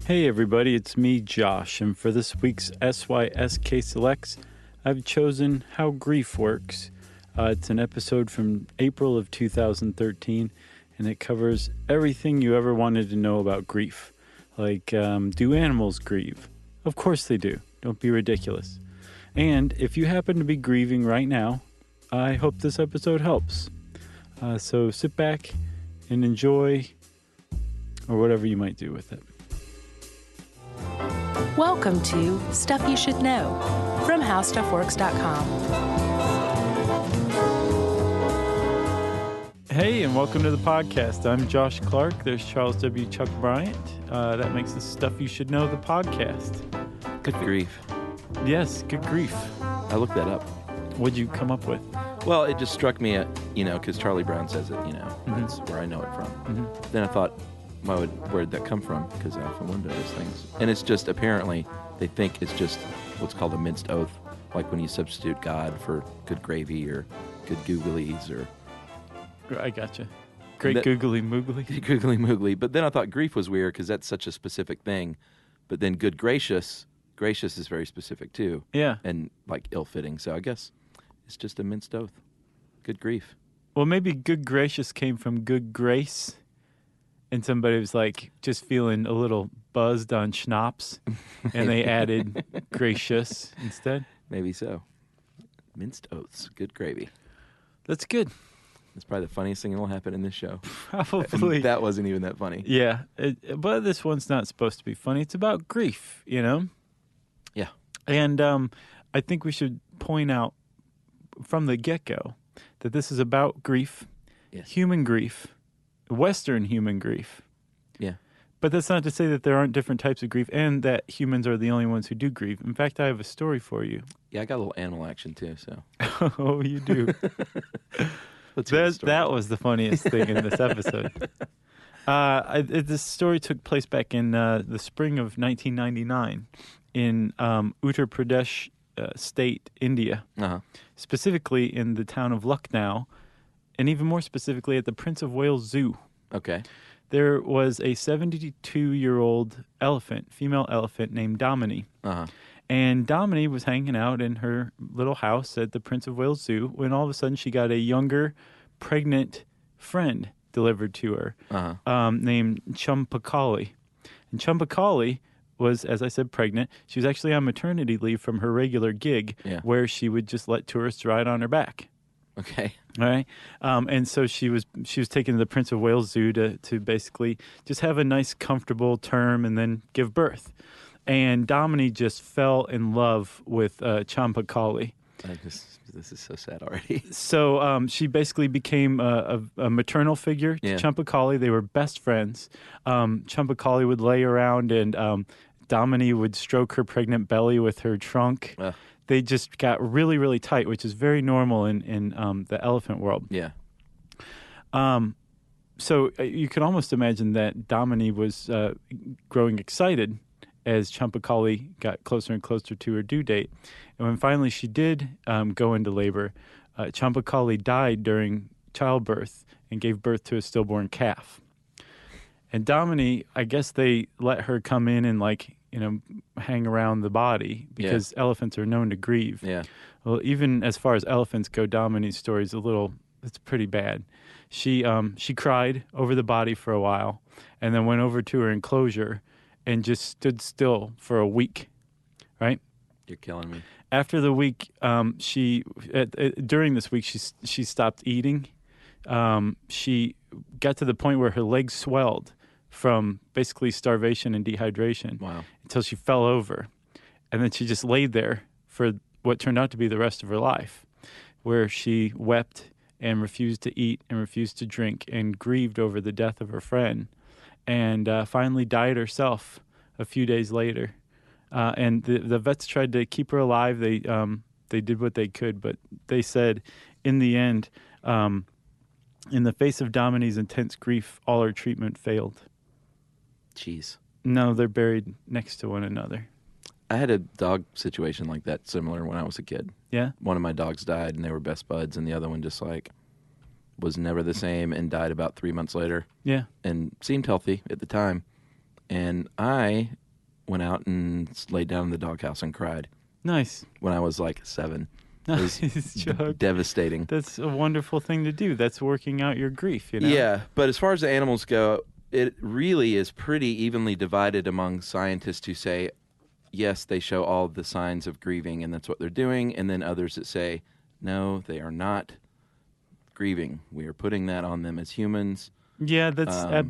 Hey everybody, it's me, Josh, and for this week's SYSK Selects, I've chosen How Grief Works. It's an episode from April of 2013, and it covers everything you ever wanted to know about grief. Like, do animals grieve? Of course they do. Don't be ridiculous. And if you happen to be grieving right now, I hope this episode helps. So sit back and enjoy, or whatever you might do with it. Welcome to Stuff You Should Know from HowStuffWorks.com. Hey, and welcome to the podcast. I'm Josh Clark. There's Charles W. Chuck Bryant. That makes the Stuff You Should Know the podcast. Good grief. Yes, good grief. I looked that up. What'd you come up with? Well, it just struck me, because Charlie Brown says it, That's where I know it from. Mm-hmm. Then I thought, where'd that come from? Because I often wonder those things. And it's just, apparently, they think it's just what's called a minced oath, like when you substitute God for good gravy or good googlies or... I gotcha. Great googly moogly. Googly moogly. But then I thought grief was weird because that's such a specific thing. But then good gracious is very specific too. Yeah. And like ill-fitting. So I guess it's just a minced oath. Good grief. Well, maybe good gracious came from good grace. And somebody was like just feeling a little buzzed on schnapps, and they added gracious instead. Maybe so. Minced oaths, good gravy. That's good. That's probably the funniest thing that'll happen in this show. Probably. That wasn't even that funny. Yeah, but this one's not supposed to be funny. It's about grief, Yeah. And I think we should point out from the get-go that this is about grief, Yes. human grief, Western human grief. Yeah. But that's not to say that there aren't different types of grief and that humans are the only ones who do grieve. In fact, I have a story for you. Yeah, I got a little animal action too, so. Oh, you do. That was the funniest thing in this episode. This story took place back in the spring of 1999 in Uttar Pradesh state, India, specifically in the town of Lucknow, and even more specifically at the Prince of Wales Zoo. Okay. There was a 72-year-old female elephant named Domini. And Domini was hanging out in her little house at the Prince of Wales Zoo when all of a sudden she got a younger, pregnant friend delivered to her named Champakali. And Champakali was, as I said, pregnant. She was actually on maternity leave from her regular gig where she would just let tourists ride on her back. Okay. All right. And so she was taken to the Prince of Wales Zoo to basically just have a nice, comfortable term and then give birth. And Domini just fell in love with Champakali. This is so sad already. So she basically became a maternal figure to Champakali. They were best friends. Champakali would lay around and Domini would stroke her pregnant belly with her trunk. They just got really, really tight, which is very normal in the elephant world. Yeah. So you can almost imagine that Domini was growing excited as Champakali got closer and closer to her due date. And when finally she did go into labor, Champakali died during childbirth and gave birth to a stillborn calf. And Domini, I guess they let her come in and hang around the body because elephants are known to grieve. Yeah. Well, even as far as elephants go, Domini's story is it's pretty bad. She cried over the body for a while and then went over to her enclosure and just stood still for a week, right? You're killing me. After the week, during this week, she stopped eating. She got to the point where her legs swelled from basically starvation and dehydration. Wow. Until she fell over. And then she just laid there for what turned out to be the rest of her life, where she wept and refused to eat and refused to drink and grieved over the death of her friend. And finally died herself a few days later. And the vets tried to keep her alive. They did what they could, but they said in the end, in the face of Domini's intense grief, all her treatment failed. Jeez. No, they're buried next to one another. I had a dog situation like that, similar when I was a kid. Yeah? One of my dogs died, and they were best buds, and the other one just was never the same and died about 3 months later. Yeah. And seemed healthy at the time. and I went out and laid down in the doghouse and cried Nice. when I was like 7. It was Nice, Chuck. devastating. That's a wonderful thing to do. That's working out your grief, you know? Yeah, but as far as the animals go, it really is pretty evenly divided among scientists who say, yes, they show all of the signs of grieving, and that's what they're doing, and then others that say, no, they are not grieving. We are putting that on them as humans. Yeah,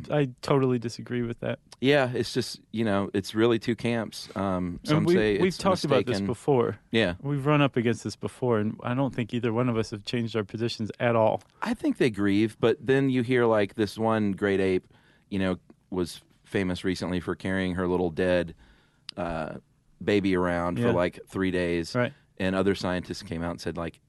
I totally disagree with that. Yeah, it's just, it's really two camps. Some say we've it's talked about this mistaken. before. Yeah. We've run up against this before, and I don't think either one of us have changed our positions at all. I think they grieve, but then you hear like this one great ape, was famous recently for carrying her little dead baby around for like 3 days. Right. And other scientists came out and said like,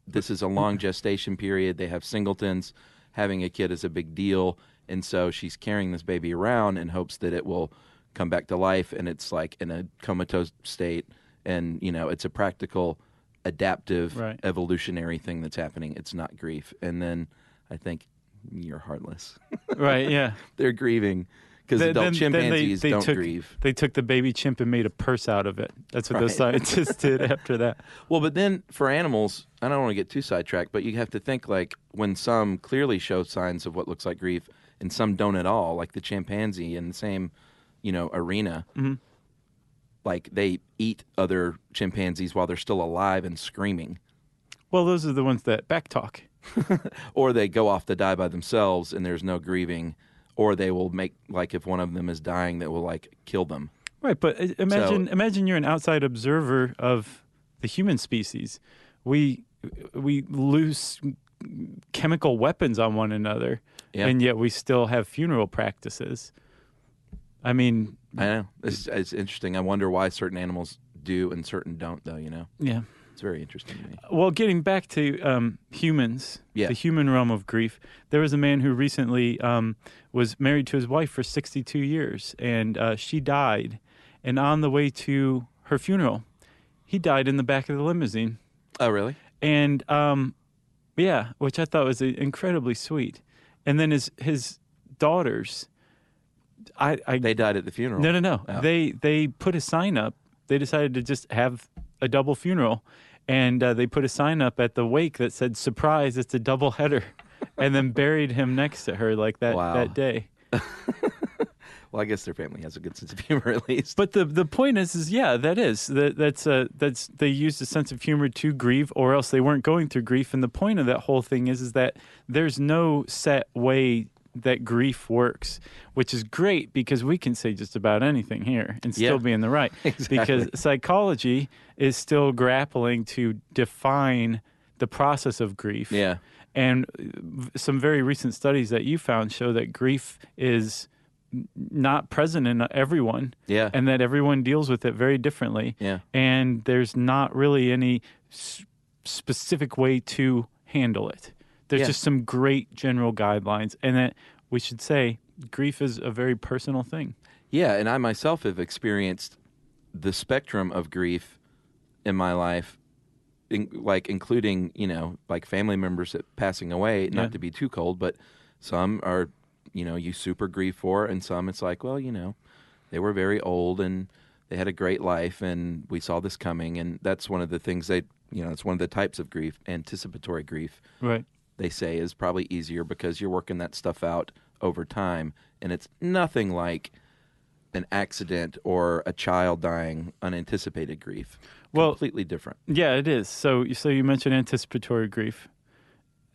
this is a long gestation period. They have singletons. Having a kid is a big deal. And so she's carrying this baby around in hopes that it will come back to life, and it's like in a comatose state. And, it's a practical, adaptive, evolutionary thing that's happening. It's not grief. And then I think you're heartless. Right, yeah. They're grieving because adult chimpanzees don't took, grieve. They took the baby chimp and made a purse out of it. That's what those scientists did after that. Well, but then for animals, I don't want to get too sidetracked, but you have to think like when some clearly show signs of what looks like grief and some don't at all, like the chimpanzee in the same, arena. Mm-hmm. Like they eat other chimpanzees while they're still alive and screaming. Well, those are the ones that backtalk. Or they go off to die by themselves and there's no grieving. Or they will make, like if one of them is dying, that will like kill them. Right, but imagine you're an outside observer of the human species. We loose chemical weapons on one another, and yet we still have funeral practices. I mean... I know. It's interesting. I wonder why certain animals do and certain don't, though, Yeah. It's very interesting to me. Well, getting back to humans, the human realm of grief, there was a man who recently was married to his wife for 62 years, and she died. And on the way to her funeral, he died in the back of the limousine. Oh, really? And, which I thought was incredibly sweet. And then his daughters... They died at the funeral. No. Oh. They put a sign up. They decided to just have a double funeral. And they put a sign up at the wake that said, "Surprise, it's a double header," and then buried him next to her like that that day. Well, I guess their family has a good sense of humor at least. But the point is that's they used a sense of humor to grieve, or else they weren't going through grief. And the point of that whole thing is that there's no set way that grief works, which is great because we can say just about anything here and still be in the right. Exactly. Because psychology is still grappling to define the process of grief. Yeah. And some very recent studies that you found show that grief is not present in everyone. Yeah. And that everyone deals with it very differently. Yeah. And there's not really any specific way to handle it. There's just some great general guidelines, and that we should say grief is a very personal thing. Yeah, and I myself have experienced the spectrum of grief in my life, including, like family members passing away, not to be too cold, but some are, you super grieve for, and some it's like, well, they were very old and they had a great life and we saw this coming, and that's one of the things it's one of the types of grief, anticipatory grief. Right. They say is probably easier because you're working that stuff out over time, and it's nothing like an accident or a child dying, unanticipated grief. Well, completely different. Yeah, it is. So you mentioned anticipatory grief.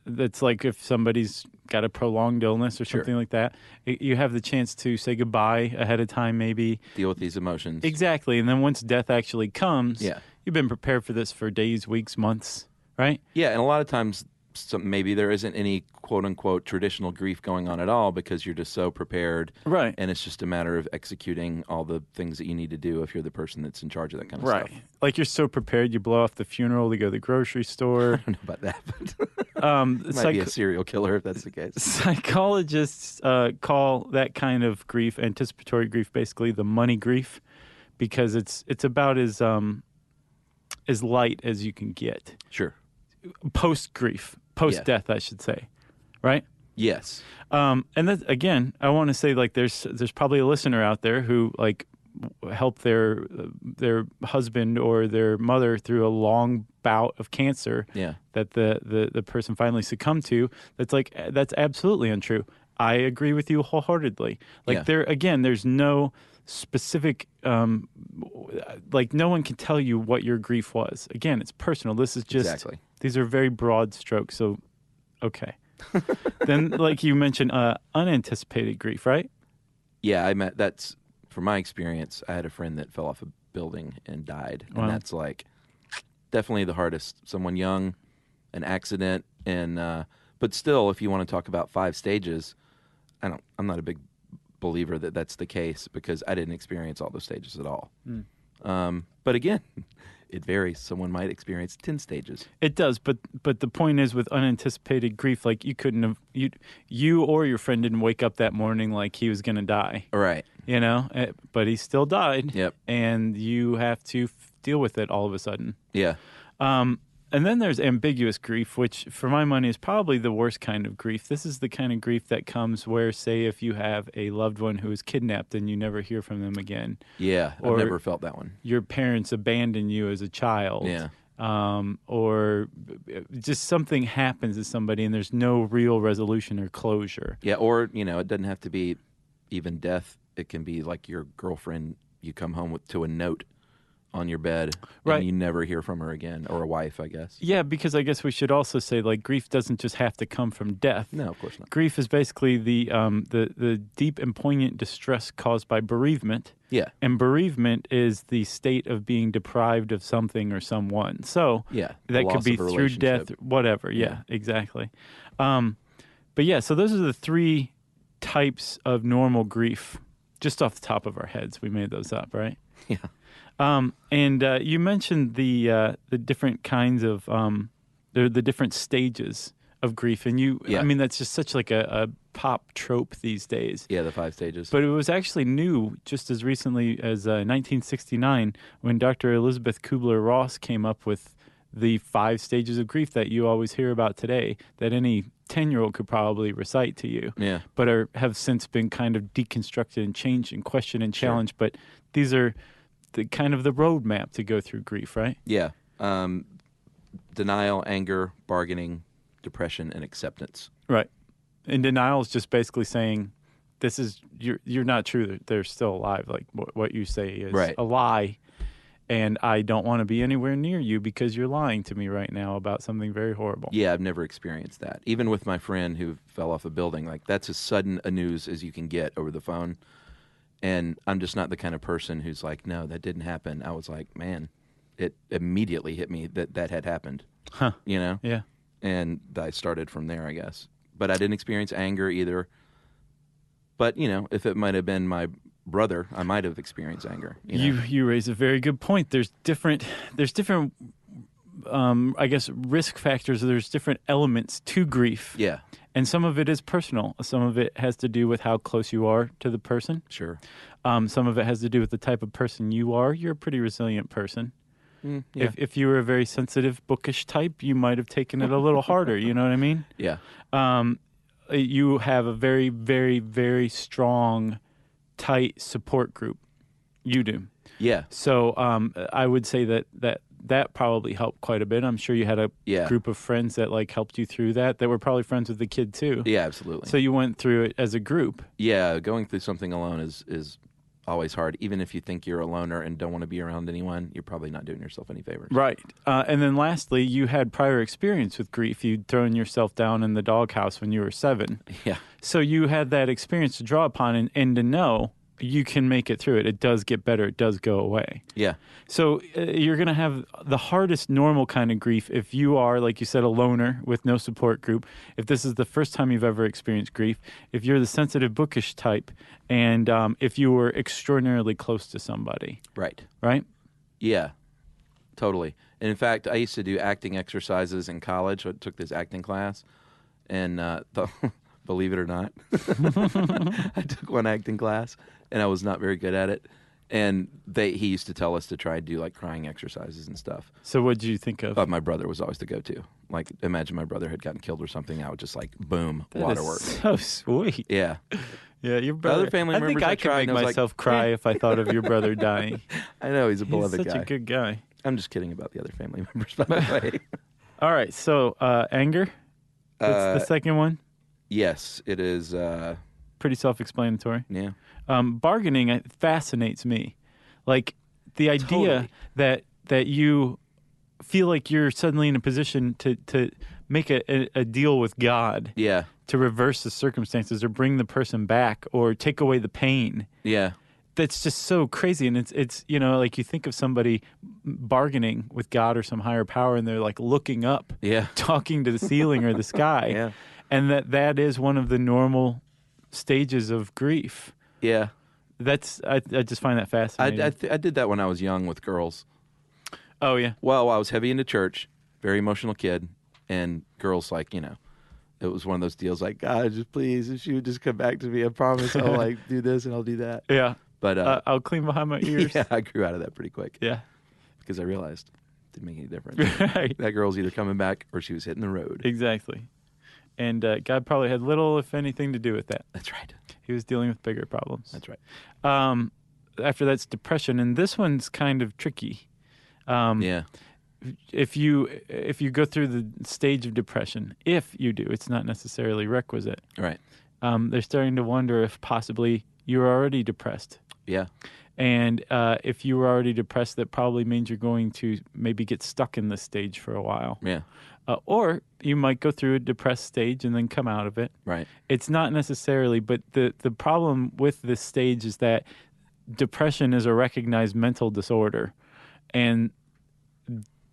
That's like if somebody's got a prolonged illness or something like that, you have the chance to say goodbye ahead of time, maybe. Deal with these emotions. Exactly. And then once death actually comes, you've been prepared for this for days, weeks, months, right? Yeah, and a lot of times maybe there isn't any quote-unquote traditional grief going on at all because you're just so prepared. Right. And it's just a matter of executing all the things that you need to do if you're the person that's in charge of that kind of stuff. Right. Like you're so prepared, you blow off the funeral to go to the grocery store. I don't know about that, but might be a serial killer if that's the case. Psychologists call that kind of grief, anticipatory grief, basically the money grief, because it's about as light as you can get. Sure. Post-grief. Post-death, I should say, right? Yes. And that, again, I want to say, like, there's probably a listener out there who, like, helped their husband or their mother through a long bout of cancer that the person finally succumbed to. That's absolutely untrue. I agree with you wholeheartedly. Like, there's no specific, like, no one can tell you what your grief was. Again, it's personal. This is just, these are very broad strokes. So, okay. Then, like you mentioned, unanticipated grief, right? Yeah, that's, from my experience, I had a friend that fell off a building and died. And that's, like, definitely the hardest. Someone young, an accident, and but still, if you want to talk about 5 stages, I'm not a big believer that that's the case, because I didn't experience all those stages at all. But again, it varies. Someone might experience 10 stages. It does, but the point is, with unanticipated grief, like, you couldn't have, you or your friend didn't wake up that morning like he was going to die. Right. You know, but he still died. Yep. And you have to deal with it all of a sudden. Yeah. And then there's ambiguous grief, which, for my money, is probably the worst kind of grief. This is the kind of grief that comes where, say, if you have a loved one who is kidnapped and you never hear from them again. Yeah, I've never felt that one. Your parents abandon you as a child. Yeah. Or just something happens to somebody and there's no real resolution or closure. Yeah, or, it doesn't have to be even death. It can be like your girlfriend, you come home to a note on your bed, and you never hear from her again, or a wife, I guess. Yeah, because I guess we should also say, like, grief doesn't just have to come from death. No, of course not. Grief is basically the deep and poignant distress caused by bereavement. Yeah. And bereavement is the state of being deprived of something or someone. So that could be through death, whatever. Yeah, exactly. But yeah, so those are the 3 types of normal grief, just off the top of our heads. We made those up, right? Yeah. And you mentioned the different kinds of the different stages of grief, and I mean, that's just such like a pop trope these days. Yeah, the 5 stages. But it was actually new just as recently as 1969 when Dr. Elizabeth Kubler-Ross came up with the 5 stages of grief that you always hear about today, that any 10-year-old could probably recite to you. Yeah. But have since been kind of deconstructed and changed and questioned and challenged. Sure. But these are the kind of the roadmap to go through grief, right? Yeah. Denial, anger, bargaining, depression, and acceptance. Right. And denial is just basically saying, this is, you're not true. They're still alive. Like, what you say is a lie. And I don't want to be anywhere near you because you're lying to me right now about something very horrible. Yeah, I've never experienced that. Even with my friend who fell off a building, like, that's as sudden a news as you can get over the phone. And I'm just not the kind of person who's like, no, that didn't happen. I was like, man, it immediately hit me that had happened. Huh. Yeah. And I started from there, I guess. But I didn't experience anger either. But, if it might have been my brother, I might have experienced anger. You raise a very good point. There's different I guess, risk factors. There's different elements to grief. Yeah. And some of it is personal. Some of it has to do with how close you are to the person. Sure. Some of it has to do with the type of person you are. You're a pretty resilient person. Yeah. If you were a very sensitive, bookish type, you might have taken it a little harder. You know what I mean? Yeah. You have a very, very, very strong, tight support group. You do. Yeah. So I would say that probably helped quite a bit. I'm sure you had a group of friends that like helped you through that were probably friends with the kid too. Yeah, absolutely. So you went through it as a group. Yeah, going through something alone is always hard. Even if you think you're a loner and don't want to be around anyone, you're probably not doing yourself any favors. Right. And then lastly, you had prior experience with grief. You'd thrown yourself down in the doghouse when you were 7. Yeah. So you had that experience to draw upon and to know you can make it through it. It does get better. It does go away. Yeah. So you're going to have the hardest normal kind of grief if you are, like you said, a loner with no support group. If this is the first time you've ever experienced grief, if you're the sensitive, bookish type, and if you were extraordinarily close to somebody. Right. Right? Yeah, totally. And in fact, I used to do acting exercises in college. I took this acting class, and believe it or not, I took one acting class, and I was not very good at it. And he used to tell us to try to do like crying exercises and stuff. So what did you think of? My brother was always the go-to. Like, imagine my brother had gotten killed or something. I would just like, boom, That is waterworks. so sweet. Yeah. Yeah, your brother. Other family I think members I I could tried, make and I was myself like, cry if I thought of your brother dying. I know, he's a He's beloved such guy. a good guy. I'm just kidding about the other family members, by the way. All right, so anger. That's the second one. Yes, it is. Pretty self-explanatory. Yeah. Bargaining fascinates me. Like the idea that you feel like you're suddenly in a position to make a deal with God. Yeah. To reverse the circumstances or bring the person back or take away the pain. Yeah. That's just so crazy. And it's like you think of somebody bargaining with God or some higher power and they're like looking up, talking to the ceiling or the sky. Yeah. And that is one of the normal stages of grief. Yeah. I just find that fascinating. I did that when I was young with girls. Oh, yeah. Well, I was heavy into church, very emotional kid, and girls like, it was one of those deals like, God, just please, if she would just come back to me, I promise I'll like do this and I'll do that. Yeah. But I'll clean behind my ears. Yeah, I grew out of that pretty quick. Yeah. Because I realized it didn't make any difference. Right. That girl's either coming back or she was hitting the road. Exactly. And God probably had little, if anything, to do with that. That's right. He was dealing with bigger problems. That's right. After that's depression, and this one's kind of tricky. Yeah. If you go through the stage of depression, if you do, it's not necessarily requisite. Right. They're starting to wonder if possibly you were already depressed. Yeah. And if you were already depressed, that probably means you're going to maybe get stuck in this stage for a while. Yeah. Or you might go through a depressed stage and then come out of it. Right. It's not necessarily, but the problem with this stage is that depression is a recognized mental disorder, and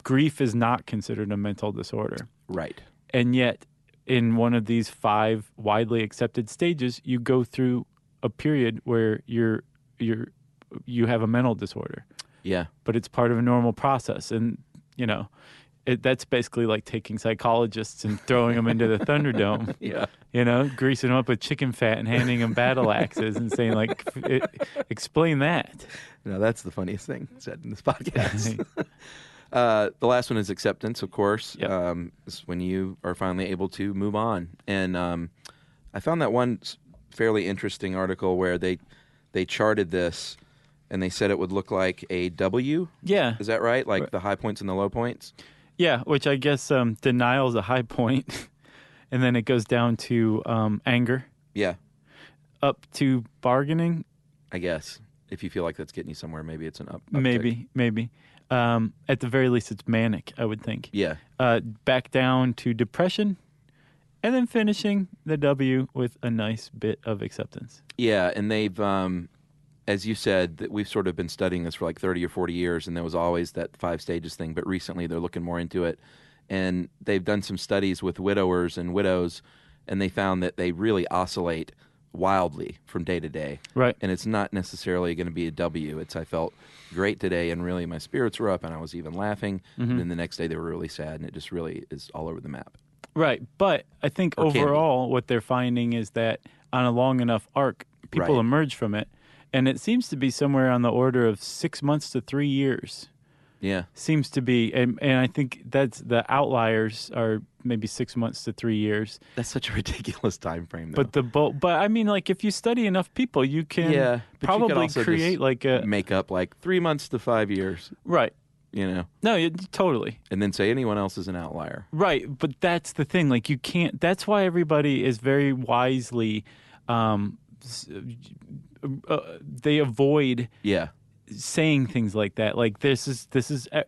grief is not considered a mental disorder. Right. And yet, in one of these 5 widely accepted stages, you go through a period where you have a mental disorder. Yeah. But it's part of a normal process, and that's basically like taking psychologists and throwing them into the Thunderdome. Yeah. Greasing them up with chicken fat and handing them battle axes and saying, like, explain that. No, that's the funniest thing said in this podcast. The last one is acceptance, of course. Yep. It's when you are finally able to move on. And I found that one fairly interesting article where they charted this, and they said it would look like a W. Yeah. Is that right? Like the high points and the low points? Yeah, which I guess denial is a high point, and then it goes down to anger. Yeah. Up to bargaining. I guess. If you feel like that's getting you somewhere, maybe it's an uptick. Maybe. At the very least, it's manic, I would think. Yeah. Back down to depression, and then finishing the W with a nice bit of acceptance. Yeah, and they've, as you said, that we've sort of been studying this for like 30 or 40 years, and there was always that 5 stages thing, but recently they're looking more into it. And they've done some studies with widowers and widows, and they found that they really oscillate wildly from day to day. Right. And it's not necessarily going to be a W. It's I felt great today, and really my spirits were up, and I was even laughing. Mm-hmm. And then the next day they were really sad, and it just really is all over the map. Right. But I think overall what they're finding is that on a long enough arc, people emerge from it. And it seems to be somewhere on the order of 6 months to 3 years. Yeah. Seems to be. And I think that's the outliers are maybe 6 months to 3 years. That's such a ridiculous time frame, though. But I mean, like, if you study enough people, you can probably create like a... make up like 3 months to 5 years. Right. No, totally. And then say anyone else is an outlier. Right. But that's the thing. Like, you can't... That's why everybody is very wisely... they avoid saying things like that. Like this is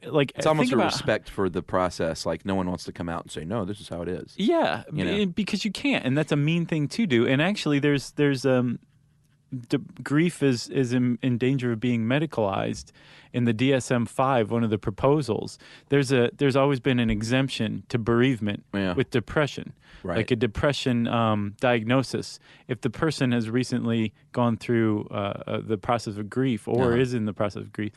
like it's almost a respect for the process. Like no one wants to come out and say, "No, this is how it is." Yeah, because you can't, and that's a mean thing to do. And actually, there's grief is in danger of being medicalized. In the DSM-5, one of the proposals, there's always been an exemption to bereavement with depression, like a depression diagnosis. If the person has recently gone through the process of grief or is in the process of grief,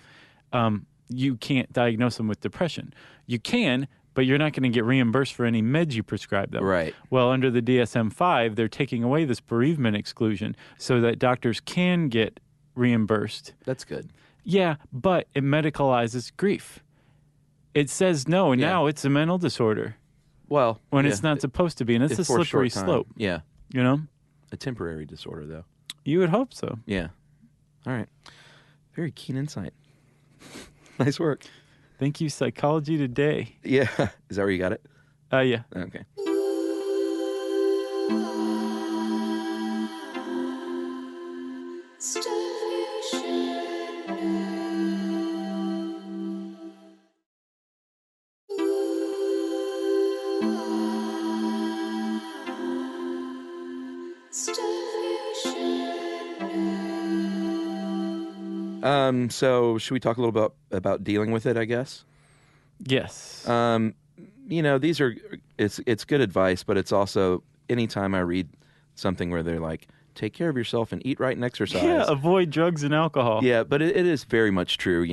you can't diagnose them with depression. You can, but you're not going to get reimbursed for any meds you prescribe them. Right. Well, under the DSM-5, they're taking away this bereavement exclusion so that doctors can get reimbursed. That's good. Yeah, but it medicalizes grief. It says no, now it's a mental disorder. Well, when it's not supposed to be, and it's a for slippery short time. slope. Yeah. You know? A temporary disorder, though. You would hope so. Yeah. All right. Very keen insight. Nice work. Thank you, Psychology Today. Yeah. Is that where you got it? Yeah. Okay. So should we talk a little bit about dealing with it, I guess? Yes. These are, it's good advice, but it's also, anytime I read something where they're like, take care of yourself and eat right and exercise. Yeah, avoid drugs and alcohol. Yeah, but it is very much true,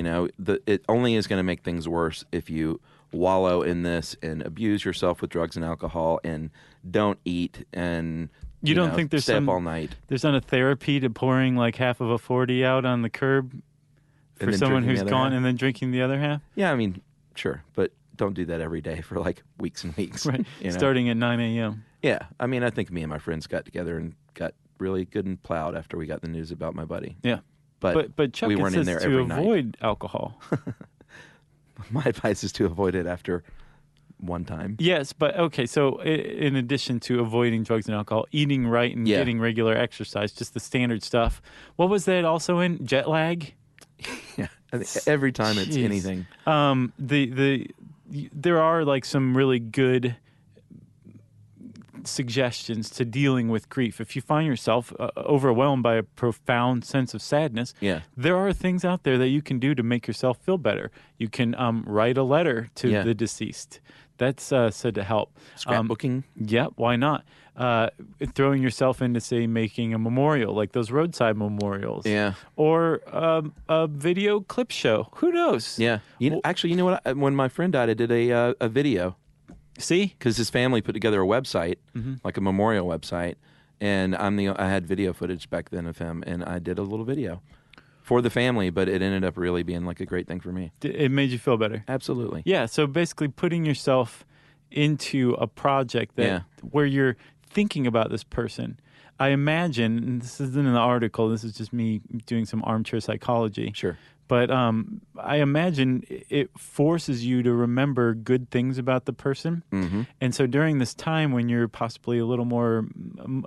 it only is going to make things worse if you wallow in this and abuse yourself with drugs and alcohol and don't eat and you don't think there's stay up all night. There's not a therapy to pouring like half of a 40 out on the curb for someone who's gone and then drinking the other half? Yeah, I mean, sure, but don't do that every day for like weeks and weeks. Right, starting at 9 a.m. Yeah, I mean, I think me and my friends got together and got really good and plowed after we got the news about my buddy. Yeah, but Chuck, we weren't in there every night. To avoid alcohol. My advice is to avoid it after one time. Yes, but okay, so in addition to avoiding drugs and alcohol, eating right and getting regular exercise, just the standard stuff. What was that also in? Jet lag? Yeah, I think every time it's anything. There are like some really good suggestions to dealing with grief. If you find yourself overwhelmed by a profound sense of sadness, there are things out there that you can do to make yourself feel better. You can write a letter to the deceased. That's said to help. Scrapbooking? Yeah, why not? Throwing yourself into, say, making a memorial, like those roadside memorials. Yeah. Or a video clip show. Who knows? Yeah. Actually, you know what? When my friend died, I did a video. See? Because his family put together a website, like a memorial website, and I had video footage back then of him, and I did a little video for the family, but it ended up really being like a great thing for me. It made you feel better. Absolutely. Yeah, so basically putting yourself into a project where you're thinking about this person. I imagine, and this isn't in the article, this is just me doing some armchair psychology. Sure. But I imagine it forces you to remember good things about the person. Mm-hmm. And so during this time when you're possibly a little more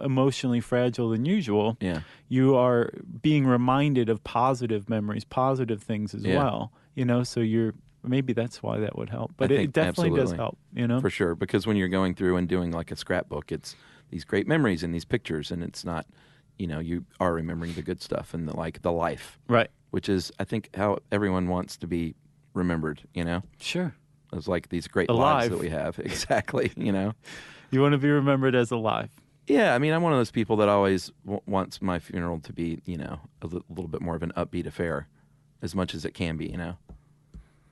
emotionally fragile than usual, you are being reminded of positive memories, positive things as well. So maybe that's why that would help. But it definitely does help, For sure, because when you're going through and doing like a scrapbook, it's these great memories and these pictures, and it's not, you are remembering the good stuff and the life. Right. Which is, I think, how everyone wants to be remembered, Sure. It's like these great alive lives that we have. Exactly, You want to be remembered as alive. Yeah, I mean, I'm one of those people that always wants my funeral to be, a little bit more of an upbeat affair, as much as it can be,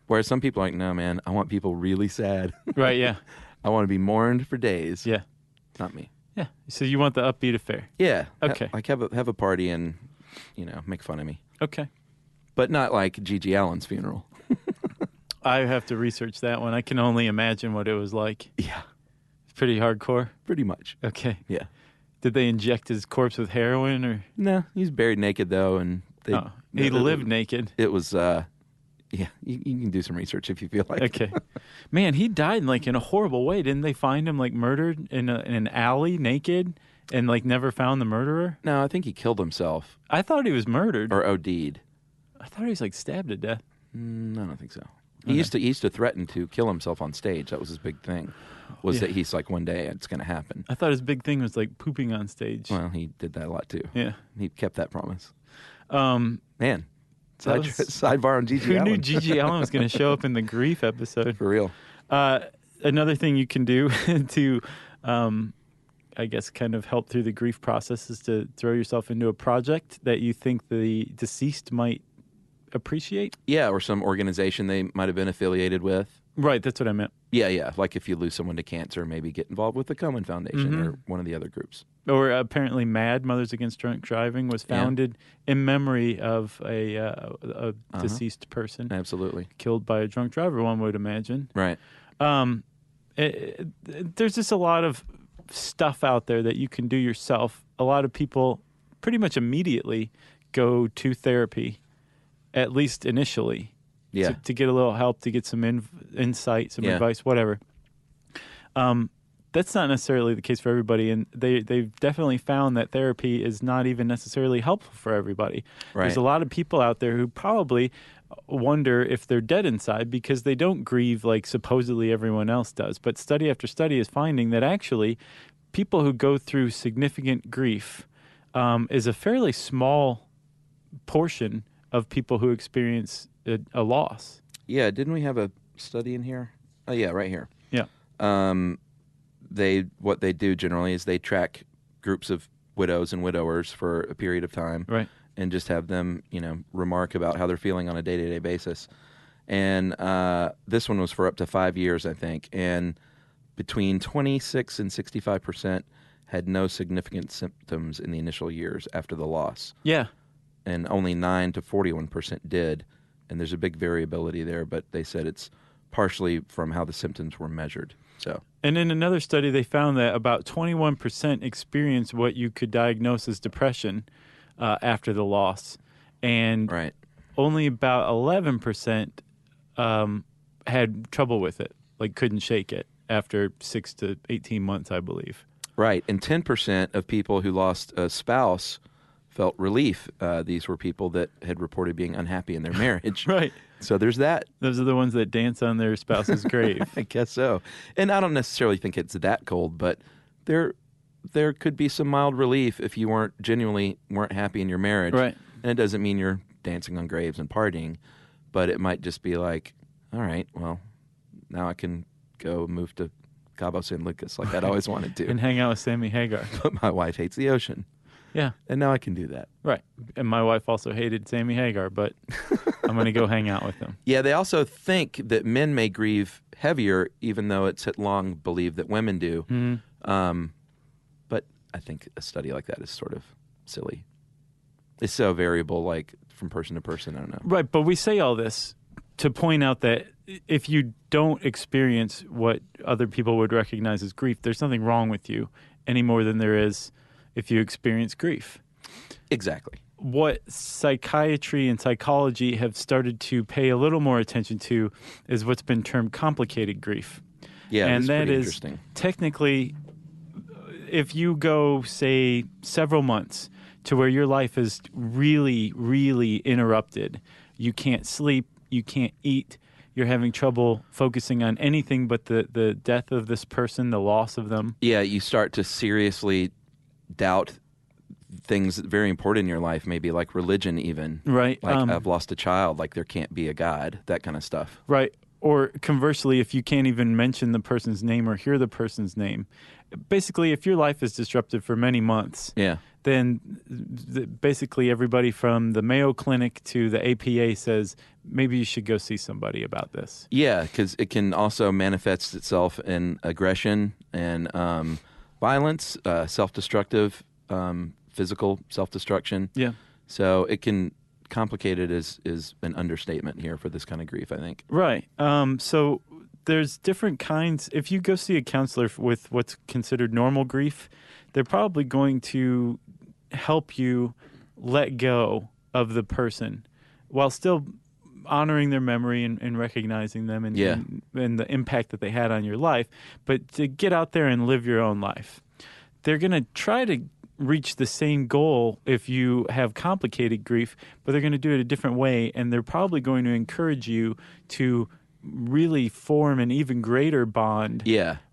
Whereas some people are like, no, man, I want people really sad. Right, yeah. I want to be mourned for days. Yeah. Not me. Yeah, so you want the upbeat affair. Yeah. Okay. Have a party and, make fun of me. Okay. But not like Gigi Allen's funeral. I have to research that one. I can only imagine what it was like. Yeah. It's pretty hardcore. Pretty much. Okay. Yeah. Did they inject his corpse with heroin or? No, he's buried naked though, and he lived naked. It was, you can do some research if you feel like. Okay. Man, he died in a horrible way. Didn't they find him murdered in an alley naked? And never found the murderer? No, I think he killed himself. I thought he was murdered. Or OD'd. I thought he was stabbed to death. I don't think so. Okay. He used to threaten to kill himself on stage. That was his big thing. That he's one day it's going to happen. I thought his big thing was pooping on stage. Well, he did that a lot too. Yeah. He kept that promise. Man. Sidebar on Gigi Allen. Who knew Gigi Allen was going to show up in the grief episode? For real. Another thing you can do to I guess kind of help through the grief process is to throw yourself into a project that you think the deceased might appreciate. Yeah, or some organization they might have been affiliated with. Right, that's what I meant. Yeah. Like if you lose someone to cancer, maybe get involved with the Komen Foundation or one of the other groups. Or apparently MAD, Mothers Against Drunk Driving, was founded in memory of a deceased person. Absolutely. Killed by a drunk driver, one would imagine. Right. There's just a lot of stuff out there that you can do yourself. A lot of people pretty much immediately go to therapy, at least initially, to get a little help, to get some insight, some advice, whatever. That's not necessarily the case for everybody, and they've definitely found that therapy is not even necessarily helpful for everybody. Right. There's a lot of people out there who probably wonder if they're dead inside because they don't grieve like supposedly everyone else does. But study after study is finding that actually people who go through significant grief is a fairly small portion of people who experience a loss. Yeah, didn't we have a study in here? Oh, yeah, right here. Yeah. What they do generally is they track groups of widows and widowers for a period of time, right, and just have them, remark about how they're feeling on a day-to-day basis. And this one was for up to 5 years, I think. And between 26 and 65% had no significant symptoms in the initial years after the loss. Yeah. And only 9 to 41% did. And there's a big variability there, but they said it's partially from how the symptoms were measured. So. And in another study, they found that about 21% experienced what you could diagnose as depression after the loss. And right. only about 11% had trouble with it, like couldn't shake it after 6 to 18 months, I believe. Right. And 10% of people who lost a spouse felt relief. These were people that had reported being unhappy in their marriage. Right. So there's that. Those are the ones that dance on their spouse's grave. I guess so. And I don't necessarily think it's that cold, but there could be some mild relief if you weren't happy in your marriage. Right. And it doesn't mean you're dancing on graves and partying, but it might just be like, all right, well, now I can go move to Cabo San Lucas like I'd always wanted to. And hang out with Sammy Hagar. But my wife hates the ocean. Yeah. And now I can do that. Right. And my wife also hated Sammy Hagar, but I'm going to go hang out with him. Yeah, they also think that men may grieve heavier, even though it's long believed that women do. Mm-hmm. But I think a study like that is sort of silly. It's so variable, like from person to person. I don't know. Right. But we say all this to point out that if you don't experience what other people would recognize as grief, there's nothing wrong with you any more than there is if you experience grief. Exactly. What psychiatry and psychology have started to pay a little more attention to is what's been termed complicated grief. Yeah, and that is interesting. Technically, if you go, say, several months to where your life is really, really interrupted, you can't sleep, you can't eat, you're having trouble focusing on anything but the death of this person, the loss of them. Yeah, you start to seriously doubt things very important in your life, maybe like religion even. Right. Like I've lost a child, like there can't be a God, that kind of stuff. Right. Or conversely, if you can't even mention the person's name or hear the person's name. Basically, if your life is disrupted for many months, then basically everybody from the Mayo Clinic to the APA says, maybe you should go see somebody about this. Yeah, because it can also manifest itself in aggression and violence, self-destructive, physical self-destruction. Yeah. So it can complicated is an understatement here for this kind of grief, I think. Right. So there's different kinds. If you go see a counselor with what's considered normal grief, they're probably going to help you let go of the person while still honoring their memory and recognizing them and the impact that they had on your life, but to get out there and live your own life. They're going to try to reach the same goal if you have complicated grief, but they're going to do it a different way, and they're probably going to encourage you to really form an even greater bond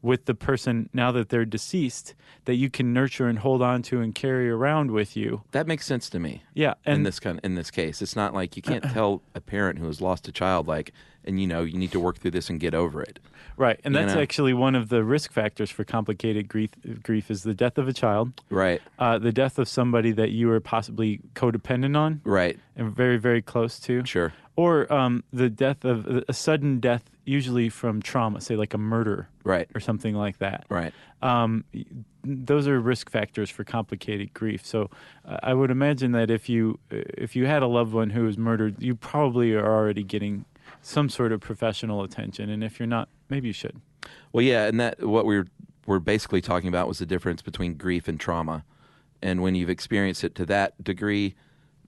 with the person now that they're deceased that you can nurture and hold on to and carry around with you. That makes sense to me. Yeah, and in this case, it's not like you can't tell a parent who has lost a child and you need to work through this and get over it. Right, and that's actually one of the risk factors for complicated grief is the death of a child. Right. The death of somebody that you are possibly codependent on. Right. And very, very close to. Sure. Or the death of a sudden death, usually from trauma, say like a murder. Right. Or something like that. Right. Those are risk factors for complicated grief. So I would imagine that if you had a loved one who was murdered, you probably are already getting some sort of professional attention. And if you're not, maybe you should. Well, yeah, and that what we're basically talking about was the difference between grief and trauma. And when you've experienced it to that degree,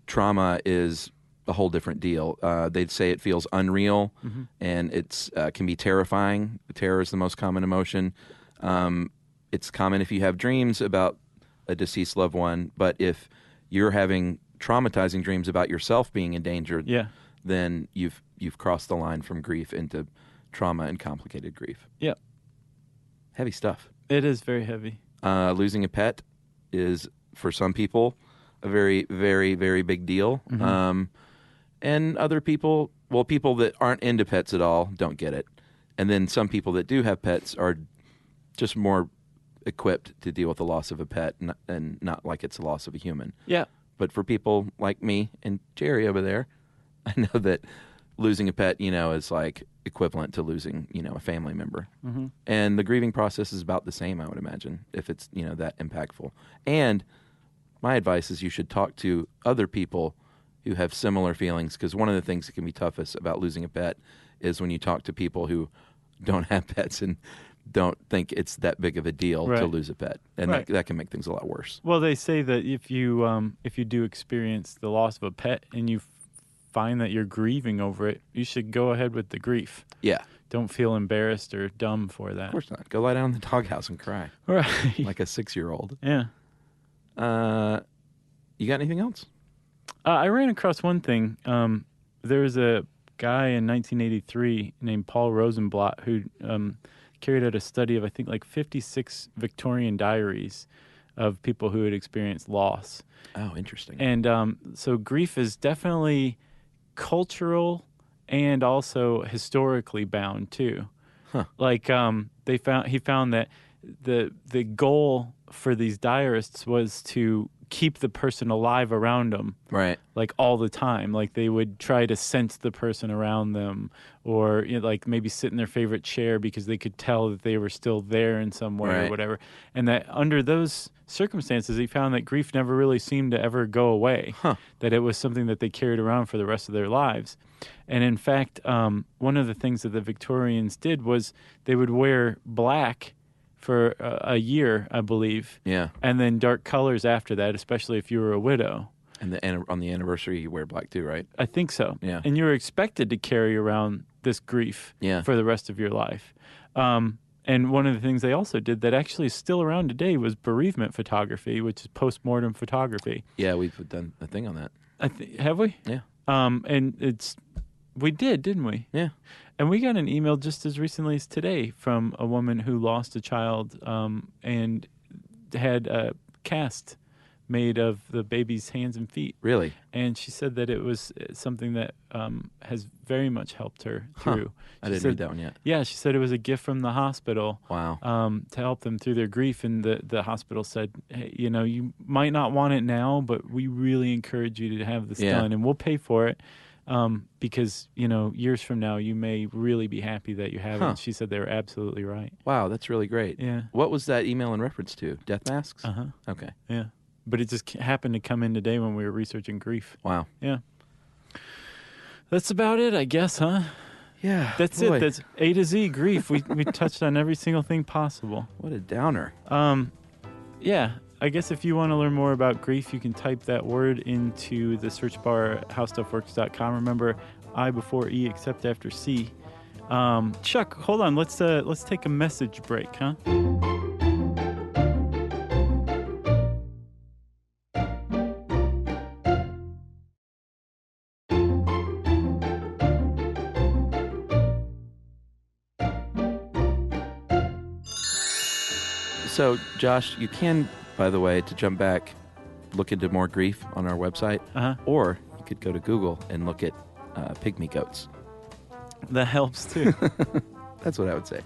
trauma is a whole different deal. They'd say it feels unreal, and it's can be terrifying. Terror is the most common emotion. It's common if you have dreams about a deceased loved one, but if you're having traumatizing dreams about yourself being endangered, then you've crossed the line from grief into trauma and complicated grief. Yep. Heavy stuff. It is very heavy. Losing a pet is, for some people, a very, very, very big deal. And other people, people that aren't into pets at all don't get it. And then some people that do have pets are just more equipped to deal with the loss of a pet and not like it's the loss of a human. Yeah. But for people like me and Jerry over there, I know that losing a pet, is like equivalent to losing, a family member. And the grieving process is about the same, I would imagine, if it's, that impactful. And my advice is you should talk to other people who have similar feelings, because one of the things that can be toughest about losing a pet is when you talk to people who don't have pets and don't think it's that big of a deal to lose a pet, and that can make things a lot worse. Well, they say that if you do experience the loss of a pet and you find that you're grieving over it, you should go ahead with the grief. Yeah. Don't feel embarrassed or dumb for that. Of course not. Go lie down in the doghouse and cry. Right. Like a 6-year-old. Yeah. You got anything else? I ran across one thing. There was a guy in 1983 named Paul Rosenblatt who carried out a study of, I think, like 56 Victorian diaries of people who had experienced loss. Oh, interesting. And so grief is definitely cultural and also historically bound too. Huh. Like he found that the goal for these diarists was to keep the person alive around them, right? Like all the time. Like they would try to sense the person around them, or like maybe sit in their favorite chair because they could tell that they were still there in some way or whatever. And that under those circumstances, he found that grief never really seemed to ever go away. Huh. That it was something that they carried around for the rest of their lives. And in fact, one of the things that the Victorians did was they would wear black for a year, I believe. Yeah. And then dark colors after that, especially if you were a widow. And on the anniversary, you wear black too, right? I think so. Yeah. And you were expected to carry around this grief for the rest of your life. And one of the things they also did that actually is still around today was bereavement photography, which is postmortem photography. Yeah, we've done a thing on that. Have we? Yeah. And we did, didn't we? Yeah. And we got an email just as recently as today from a woman who lost a child and had a cast made of the baby's hands and feet. Really? And she said that it was something that has very much helped her through. I didn't read that one yet. Yeah, she said it was a gift from the hospital. Wow. To help them through their grief. And the hospital said, hey, you might not want it now, but we really encourage you to have this done, and we'll pay for it. Because, years from now, you may really be happy that you have it. And she said they were absolutely right. Wow, that's really great. Yeah. What was that email in reference to? Death masks? Uh-huh. Okay. Yeah. But it just happened to come in today when we were researching grief. Wow. Yeah. That's about it, I guess, huh? Yeah. That's it. That's A to Z grief. We touched on every single thing possible. What a downer. Yeah. I guess if you want to learn more about grief, you can type that word into the search bar at howstuffworks.com. Remember, I before E except after C. Chuck, hold on. Let's take a message break, huh? So, Josh, you can, by the way, to jump back, look into more grief on our website, or you could go to Google and look at pygmy goats. That helps, too. That's what I would say.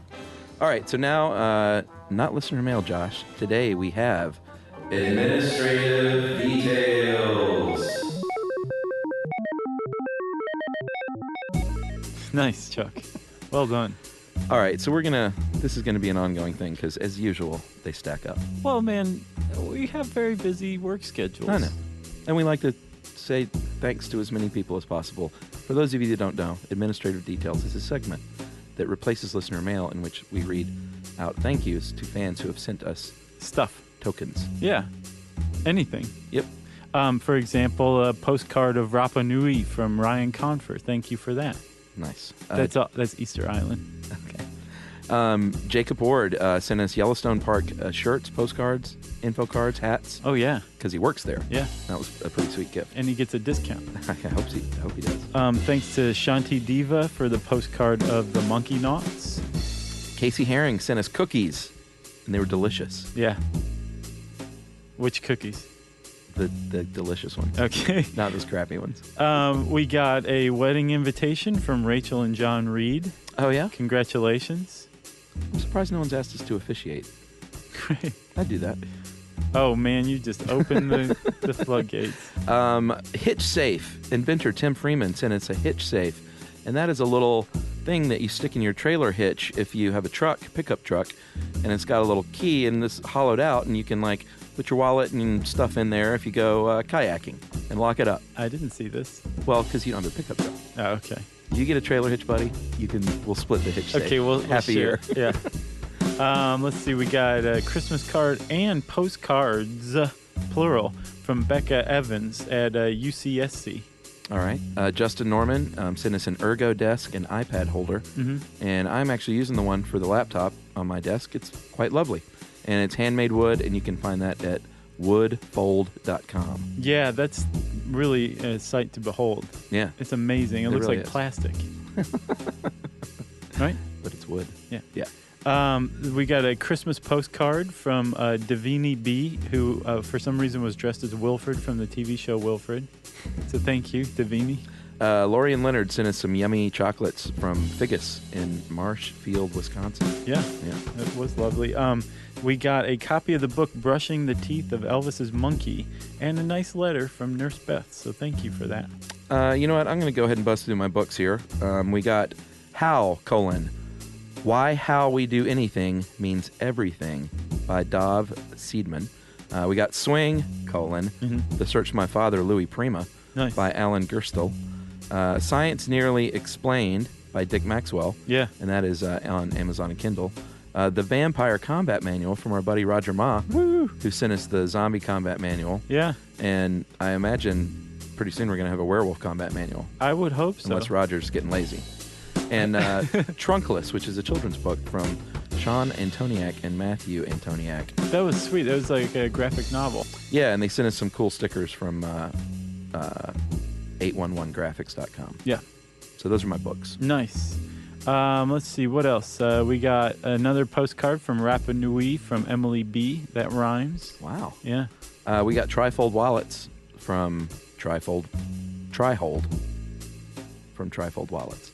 All right, so now, not listener mail, Josh. Today we have administrative details. Nice, Chuck. Well done. All right, so this is going to be an ongoing thing because, as usual, they stack up. Well, man, we have very busy work schedules. I know. And we like to say thanks to as many people as possible. For those of you that don't know, Administrative Details is a segment that replaces listener mail in which we read out thank yous to fans who have sent us Stuff. tokens. Yeah. Anything. Yep. For example, a postcard of Rapa Nui from Ryan Confer. Thank you for that. Nice. That's Easter Island. Okay. Jacob Ward sent us Yellowstone Park shirts, postcards, info cards, hats. Oh, yeah. Because he works there. Yeah. That was a pretty sweet gift. And he gets a discount. I hope he does. Thanks to Shanti Diva for the postcard of the Monkey Knots. Casey Herring sent us cookies, and they were delicious. Yeah. Which cookies? The delicious ones. Okay. Not those crappy ones. We got a wedding invitation from Rachel and John Reed. Oh, yeah? Congratulations. I'm surprised no one's asked us to officiate. Great. I'd do that. Oh, man, you just opened the floodgates. Hitch Safe. Inventor Tim Freeman sent us a hitch safe. And that is a little thing that you stick in your trailer hitch if you have a pickup truck, and it's got a little key and this hollowed out, and you can like put your wallet and stuff in there if you go kayaking and lock it up. I didn't see this. Well, because you don't have a pickup truck. Oh, okay. You get a trailer hitch, buddy. We'll split the hitch safe. Okay, we'll Happy share. year. Yeah. Let's see. We got a Christmas card and postcards, plural, from Becca Evans at UCSC. All right. Justin Norman sent us an Ergo desk and iPad holder. Mm-hmm. And I'm actually using the one for the laptop on my desk. It's quite lovely. And it's handmade wood, and you can find that at woodfold.com. Yeah, that's really a sight to behold. Yeah. It's amazing. It looks really like is. plastic. Right? But it's wood. Yeah. Yeah. We got a Christmas postcard from Davini B, who for some reason was dressed as Wilfred from the TV show Wilfred. So thank you, Davini. Lori and Leonard sent us some yummy chocolates from Figgis in Marshfield, Wisconsin. Yeah, Yeah. that was lovely. We got a copy of the book Brushing the Teeth of Elvis's Monkey and a nice letter from Nurse Beth. So thank you for that. You know what? I'm going to go ahead and bust through my books here. We got Why How We Do Anything Means Everything by Dov Seidman. We got Swing, The Search for My Father, Louis Prima, Nice. by Alan Gerstle. Science Nearly Explained by Dick Maxwell. Yeah. And that is on Amazon and Kindle. The Vampire Combat Manual from our buddy Roger Ma, who sent us the Zombie Combat Manual. Yeah. And I imagine pretty soon we're going to have a Werewolf Combat Manual. I would hope so. Unless Roger's getting lazy. And Trunkless, which is a children's book from Sean Antoniak and Matthew Antoniak. That was sweet. That was like a graphic novel. Yeah, and they sent us some cool stickers from 811graphics.com. Yeah. So those are my books. Nice. Let's see. What else? We got another postcard from Rapa Nui from Emily B. That rhymes. Wow. Yeah. We got Trifold Wallets from Trifold Wallets.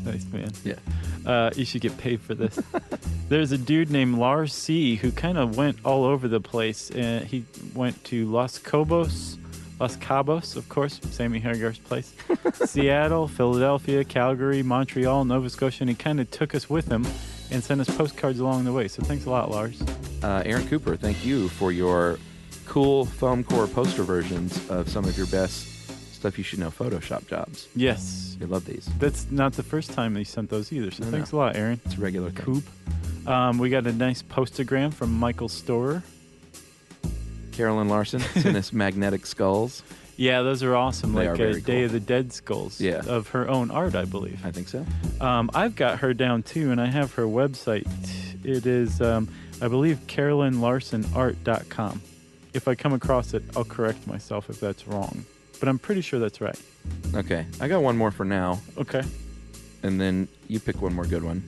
Nice, man. Yeah. You should get paid for this. There's a dude named Lars C. who kind of went all over the place. He went to Los Cabos, of course, Sammy Hagar's place, Seattle, Philadelphia, Calgary, Montreal, Nova Scotia, and he kind of took us with him and sent us postcards along the way. So thanks a lot, Lars. Aaron Cooper, thank you for your cool foam core poster versions of some of your best Stuff You Should Know Photoshop jobs. Yes. We love these. That's not the first time they sent those either, so thanks a lot, Aaron. It's a regular thing. Coop. We got a nice postogram from Michael Storer. Carolyn Larson sent us magnetic skulls. Yeah, those are awesome. They like are very Day cool. of the Dead skulls Yeah. of her own art, I believe. I think so. I've got her down too, and I have her website. It is, I believe, CarolynLarsonArt.com. If I come across it, I'll correct myself if that's wrong. But I'm pretty sure that's right. Okay. I got one more for now, Okay. and then you pick one more good one,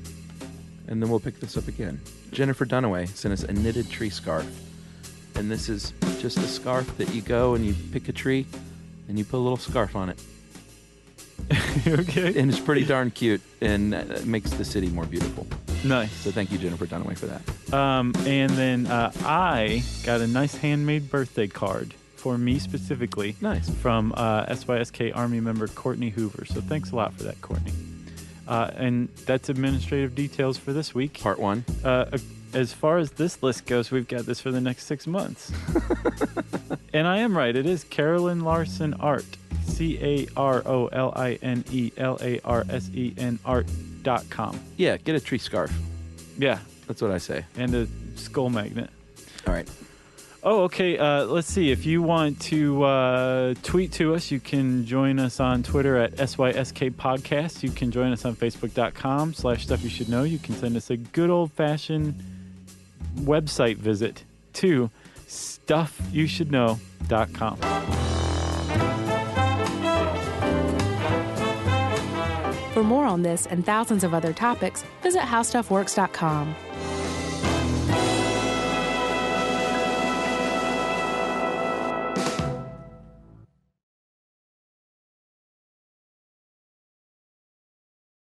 and then we'll pick this up again. Jennifer Dunaway sent us a knitted tree scarf. And this is just a scarf that you go and you pick a tree, and you put a little scarf on it. Okay. And it's pretty darn cute, and it makes the city more beautiful. Nice. So thank you, Jennifer Dunaway, for that. And then I got a nice handmade birthday card for me specifically. Nice. From SYSK Army member Courtney Hoover. So thanks a lot for that, Courtney. And that's administrative details for this week. Part 1. As far as this list goes, we've got this for the next 6 months. And I am right. It is Carolyn Larson Art. CarolineLarsen Art.com. Yeah, get a tree scarf. Yeah. That's what I say. And a skull magnet. All right. Oh, okay. Let's see. If you want to tweet to us, you can join us on Twitter at SYSK Podcast. You can join us on Facebook.com/Stuff You Should Know. You can send us a good old-fashioned website visit to StuffYouShouldKnow.com. For more on this and thousands of other topics, visit HowStuffWorks.com.